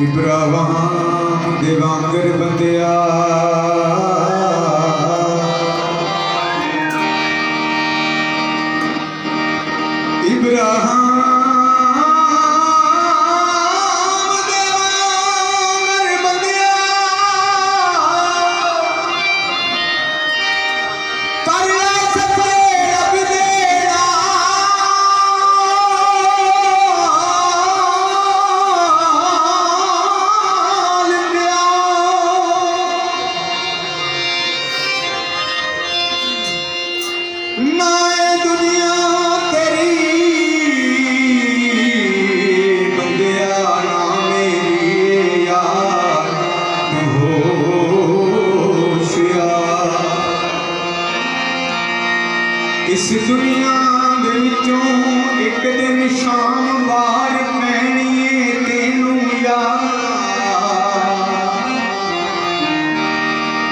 इब्राहिम देवांगर बंदिया इब्राहिम देवांगर बंदिया कर ले सके रब देना नाए दुनिया तेरी बंदिया ना मेरी यार होशियार इस दुनिया दे विचों एक दिन शाम वार पैनी तेनू यार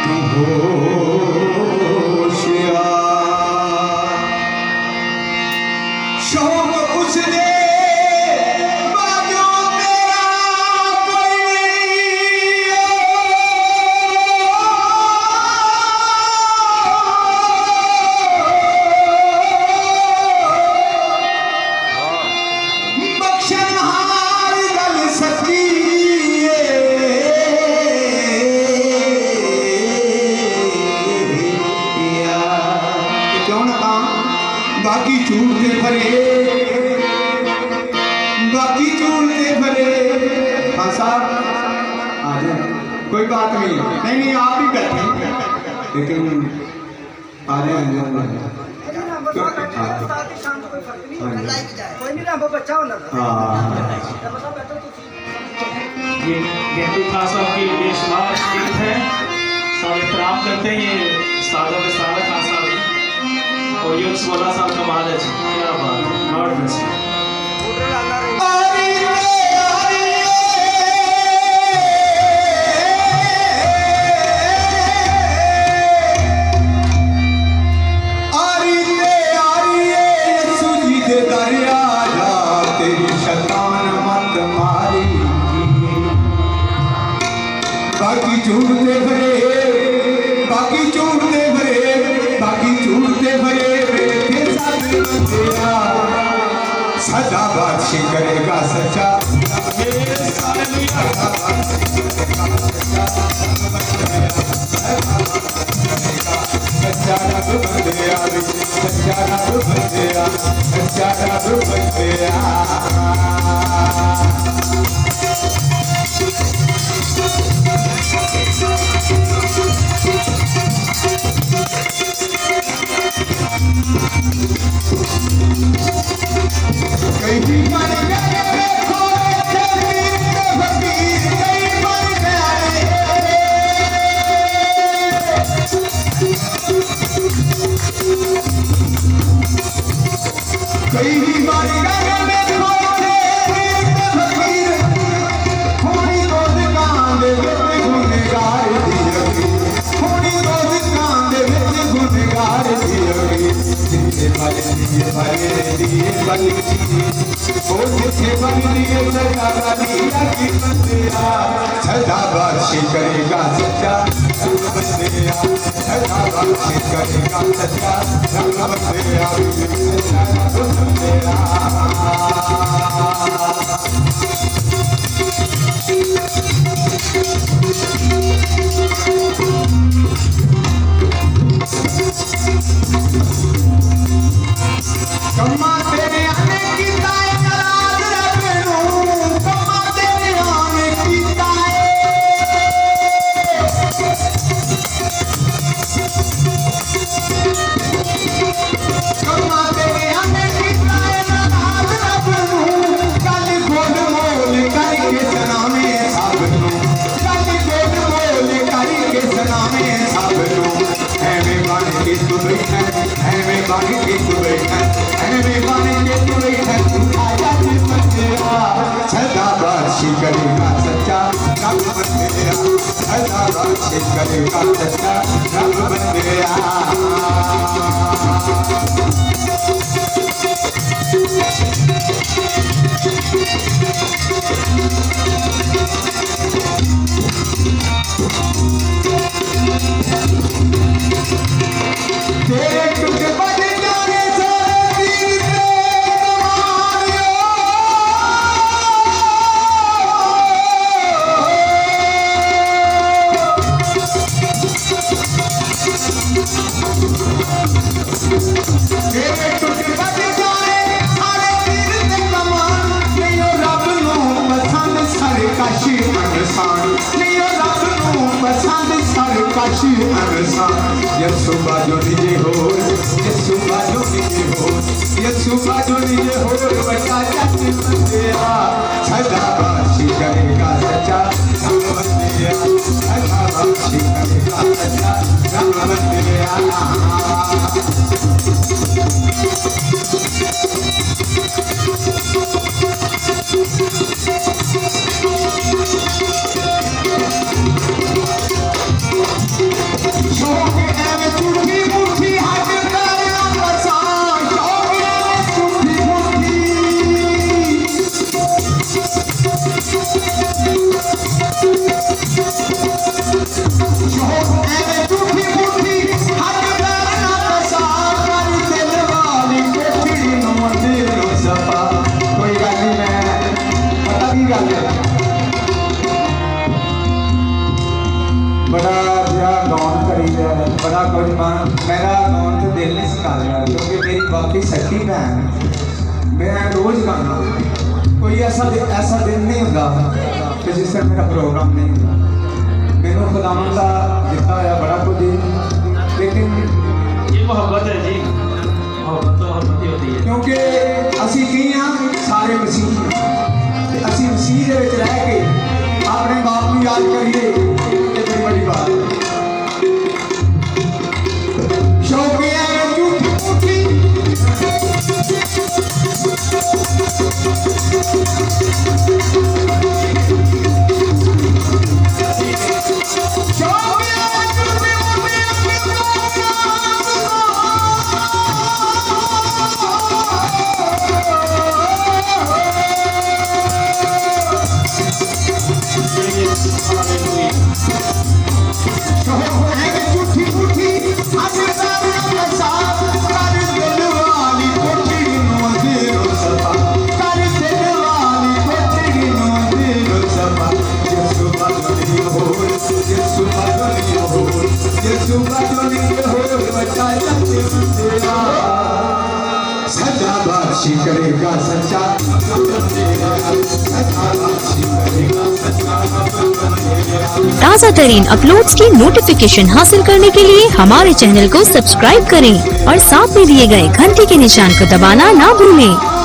तू होशियार शौक कुछ दे बाजो तेरा कोई नहीं बख्शनहार गल सच्ची क्यों ना बाकी झूठ दे भरे बाकी झूठ दे भरे। हाँ साहब आ जाए कोई बात नहीं नहीं आप ही बैठे लेकिन आ रहे हैं ये गेंदू खान साहब की बेशुमार गीत है, सब एहतराम करते हैं। ये सादा में सादा खान साहब और यूनुस मौला साहब कमाल है, क्या बात है, गॉड ब्लेस यू। बाकी झूठ दे भरे बाकी झूठ दे भरे बाकी झूठ दे भरे सदा बादशाह करेगा सच्चा सच्चा रब बंदिया सच्चा रब बंदिया सच्चा रब बंदिया। कहीं मर गए कहीं मर गए थोड़ी रोज कांद गुनगार थोड़ी रोज कांद गुनगार दिए बल सदा बादशाह करेगा सच्चा बंदिया सदा बादशाह करेगा सच्चा बंदिया कम्मा तेरे आने की ताए नाराज रखनू कम्मा तेरे आने की ताए कम्मा तेरे आने की ताए नाराज रखनू कल गोल मोल करके करेगा सच्चा रब बंदेया, सदाबाशी करेगा सच्चा रब बंदेया। तेरे टूट बज जाने सारे तीर तेरे मारियो, तेरे टूट बज जाने सारे तीर ते कमान, नहीं ओ रब नूं पसंद सरकश इंसान, नहीं ओ रब नूं पसंद सरकश इंसान। यसु बाजो निजे हो, यसु बाजो निजे हो, यसु बाजो निजे हो, बचा जग बंदेया, सदाबाशी करेगा सच्चा रब बंदेया, सदाबाशी करेगा सच्चा रब बंदेया। शौक एवे चुठी मुठी हट करना पसान, शौक एवे चुठी मुठी, शौक एवे चुठी मुठी हट करना पसान, कर दिल वाली कोठड़ी नूं अंधेरों सफा। कोई गल नहीं, मैं पता की गल है, बड़ा गौन करी है, बड़ा कुछ मेरा गौन से दिल नहीं सिखा रहा, क्योंकि मेरी बाकी सच्ची भैन, मैं रोज गाना, कोई ऐसा दिन नहीं होता कि जिस तरह मेरा प्रोग्राम नहीं होता। मैंने खुदावन का दिता है बड़ा कुछ, लेकिन ये मोहब्बत है जी, मोहब्बत तो मोहब्बत ही होती है, क्योंकि असी की हाँ सारे मसीह, असी मसीह दे विच रह के अपने बाप को याद करिए, ये बड़ी बड़ी बात है। शौक है झूठी मूठी, शौक है झूठी मूठी, झूठी मूठी हट करना साफ, कर दिल वाली कोठड़ी नूं अंधेरों सफा, कर दिल वाली कोठड़ी नूं अंधेरों सफा। यसु बाजो नहीं हो, यसु बाजो नहीं हो, यसु बाजो नहीं हो, बचा जग बंदेया, सदाबाशी करेगा सच्चा रब बंदेया, सदाबाशी करेगा सच्चा रब बंदेया। ताज़ा तरीन अपलोड्स की नोटिफिकेशन हासिल करने के लिए हमारे चैनल को सब्सक्राइब करें और साथ में दिए गए घंटी के निशान को दबाना ना भूलें।